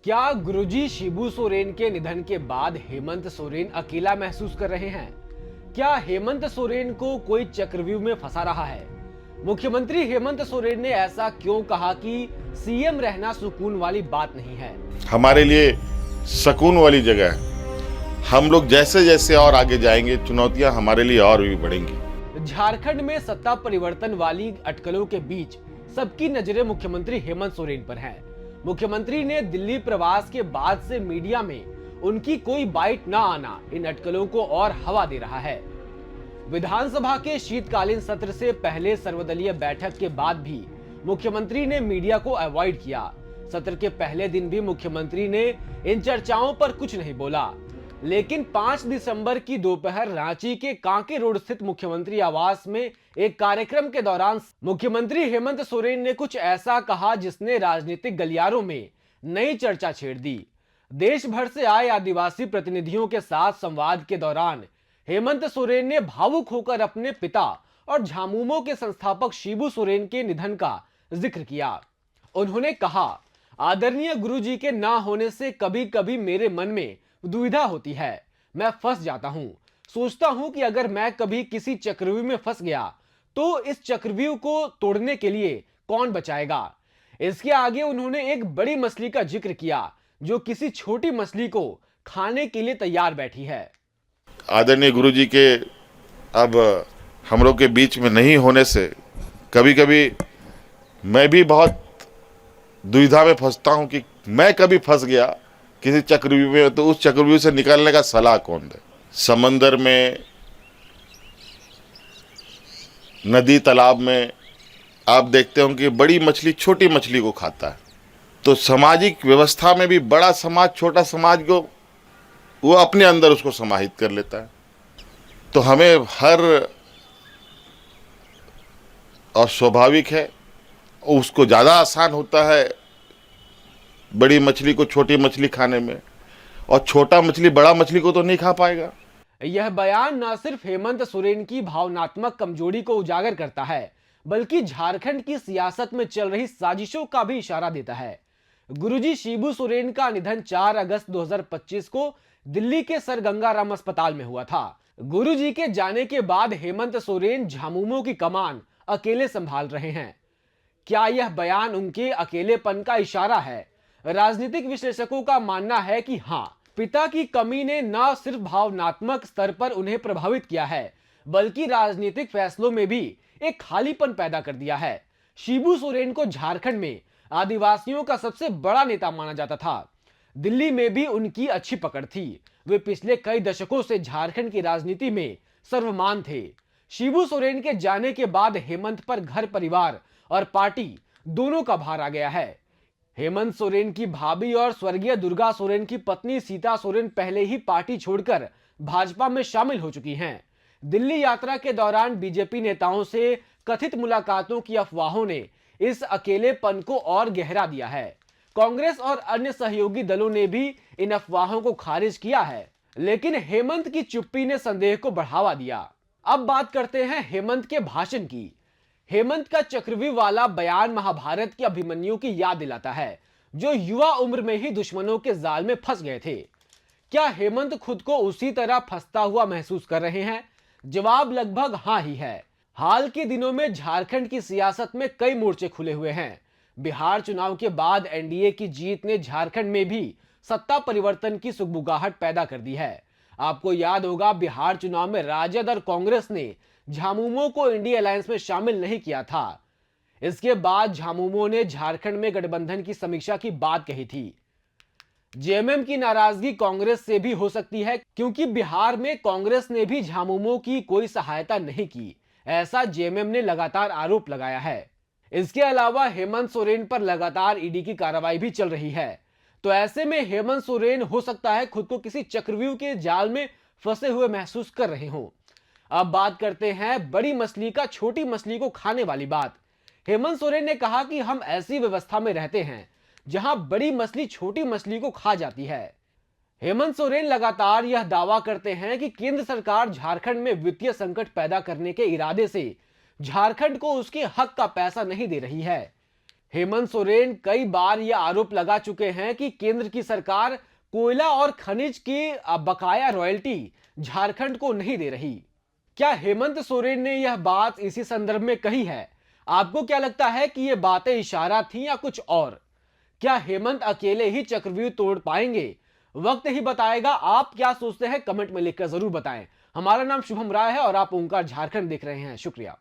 क्या गुरुजी शिबू सोरेन के निधन के बाद हेमंत सोरेन अकेला महसूस कर रहे हैं? क्या हेमंत सोरेन को कोई चक्रव्यूह में फंसा रहा है? मुख्यमंत्री हेमंत सोरेन ने ऐसा क्यों कहा कि सीएम रहना सुकून वाली बात नहीं है? हमारे लिए सुकून वाली जगह है। हम लोग जैसे जैसे और आगे जाएंगे, चुनौतियां हमारे लिए और भी बढ़ेंगी। झारखंड में सत्ता परिवर्तन वाली अटकलों के बीच सबकी नजरें मुख्यमंत्री हेमंत सोरेन पर हैं। मुख्यमंत्री ने दिल्ली प्रवास के बाद से मीडिया में उनकी कोई बाइट ना आना इन अटकलों को और हवा दे रहा है। विधानसभा के शीतकालीन सत्र से पहले सर्वदलीय बैठक के बाद भी मुख्यमंत्री ने मीडिया को अवॉइड किया। सत्र के पहले दिन भी मुख्यमंत्री ने इन चर्चाओं पर कुछ नहीं बोला, लेकिन 5 दिसंबर की दोपहर रांची के कांके रोड स्थित मुख्यमंत्री आवास में एक कार्यक्रम के दौरान मुख्यमंत्री हेमंत सोरेन ने कुछ ऐसा कहा जिसने राजनीतिक गलियारों में नई चर्चा छेड़ दी। देश भर से आए आदिवासी प्रतिनिधियों के साथ संवाद के दौरान हेमंत सोरेन ने भावुक होकर अपने पिता और झामुमो के संस्थापक शिबू सोरेन के निधन का जिक्र किया। उन्होंने कहा, आदरणीय गुरुजी के ना होने से कभी कभी मेरे मन में दुविधा होती है। मैं फंस जाता हूं, सोचता हूं कि अगर मैं कभी किसी चक्रव्यूह में फंस गया तो इस चक्रव्यूह को तोड़ने के लिए कौन बचाएगा। इसके आगे उन्होंने एक बड़ी मछली का जिक्र किया जो किसी छोटी मछली को खाने के लिए तैयार बैठी है। आदरणीय गुरुजी के अब हम लोग के बीच में नहीं होने से कभी कभी मैं भी बहुत दुविधा में फंसता हूं कि मैं कभी फंस गया किसी चक्रव्यूह में तो उस चक्रव्यूह से निकलने का सलाह कौन दे। समंदर में, नदी तालाब में आप देखते हो कि बड़ी मछली छोटी मछली को खाता है। तो सामाजिक व्यवस्था में भी बड़ा समाज छोटा समाज को वो अपने अंदर उसको समाहित कर लेता है। तो हमें हर और स्वाभाविक है, उसको ज़्यादा आसान होता है बड़ी मछली को छोटी मछली खाने में, और छोटा मछली बड़ा मछली को तो नहीं खा पाएगा। यह बयान न सिर्फ हेमंत सोरेन की भावनात्मक कमजोरी को उजागर करता है, बल्कि झारखंड की सियासत में चल रही साजिशों का भी इशारा देता है। गुरुजी शिबू सोरेन का निधन 4 अगस्त 2025 को दिल्ली के सर गंगाराम अस्पताल में हुआ था। गुरुजी के जाने के बाद हेमंत सोरेन झामुमो की कमान अकेले संभाल रहे हैं। क्या यह बयान उनके अकेलेपन का इशारा है? राजनीतिक विश्लेषकों का मानना है कि हां, पिता की कमी ने न सिर्फ भावनात्मक स्तर पर उन्हें प्रभावित किया है, बल्कि राजनीतिक फैसलों में भी एक खालीपन पैदा कर दिया है। शिबू सोरेन को झारखंड में आदिवासियों का सबसे बड़ा नेता माना जाता था। दिल्ली में भी उनकी अच्छी पकड़ थी। वे पिछले कई दशकों से झारखंड की राजनीति में सर्वमान्य थे। शिबू सोरेन के जाने के बाद हेमंत पर घर परिवार और पार्टी दोनों का भार आ गया है। हेमंत सोरेन की भाभी और स्वर्गीय दुर्गा सोरेन की पत्नी सीता सोरेन पहले ही पार्टी छोड़कर भाजपा में शामिल हो चुकी हैं। दिल्ली यात्रा के दौरान बीजेपी नेताओं से कथित मुलाकातों की अफवाहों ने इस अकेलेपन को और गहरा दिया है। कांग्रेस और अन्य सहयोगी दलों ने भी इन अफवाहों को खारिज किया है, लेकिन हेमंत की चुप्पी ने संदेह को बढ़ावा दिया। अब बात करते हैं हेमंत के भाषण की। हेमंत का चक्रव्यूह वाला बयान महाभारत के अभिमन्यु की याद दिलाता है, जो युवा उम्र में ही दुश्मनों के जाल में फंस गए थे। क्या हेमंत खुद को उसी तरह फंसता हुआ महसूस कर रहे हैं? जवाब लगभग हां ही है। हाल के दिनों में झारखंड की सियासत में कई मोर्चे खुले हुए हैं। बिहार चुनाव के बाद एनडीए की जीत ने झारखंड में भी सत्ता परिवर्तन की सुगबुगाहट पैदा कर दी है। आपको याद होगा, बिहार चुनाव में राजद और कांग्रेस ने झामुमो को इंडिया अलायंस में शामिल नहीं किया था। इसके बाद झामुमो ने झारखंड में गठबंधन की समीक्षा की बात कही थी। जेएमएम की नाराजगी कांग्रेस से भी हो सकती है, क्योंकि बिहार में कांग्रेस ने भी झामुमो की कोई सहायता नहीं की, ऐसा जेएमएम ने लगातार आरोप लगाया है। इसके अलावा हेमंत सोरेन पर लगातार ईडी की कार्रवाई भी चल रही है। तो ऐसे में हेमंत सोरेन हो सकता है खुद को किसी चक्रव्यूह के जाल में फंसे हुए महसूस कर रहे हों। अब बात करते हैं बड़ी मछली का छोटी मछली को खाने वाली बात। हेमंत सोरेन ने कहा कि हम ऐसी व्यवस्था में रहते हैं जहां बड़ी मछली छोटी मछली को खा जाती है। हेमंत सोरेन लगातार यह दावा करते हैं कि केंद्र सरकार झारखंड में वित्तीय संकट पैदा करने के इरादे से झारखंड को उसके हक का पैसा नहीं दे रही है। हेमंत सोरेन कई बार यह आरोप लगा चुके हैं कि केंद्र की सरकार कोयला और खनिज की बकाया रॉयल्टी झारखंड को नहीं दे रही। क्या हेमंत सोरेन ने यह बात इसी संदर्भ में कही है? आपको क्या लगता है कि यह बातें इशारा थी या कुछ और? क्या हेमंत अकेले ही चक्रव्यूह तोड़ पाएंगे? वक्त ही बताएगा। आप क्या सोचते हैं कमेंट में लिखकर जरूर बताएं। हमारा नाम शुभम राय है और आप ओंकार झारखंड देख रहे हैं। शुक्रिया।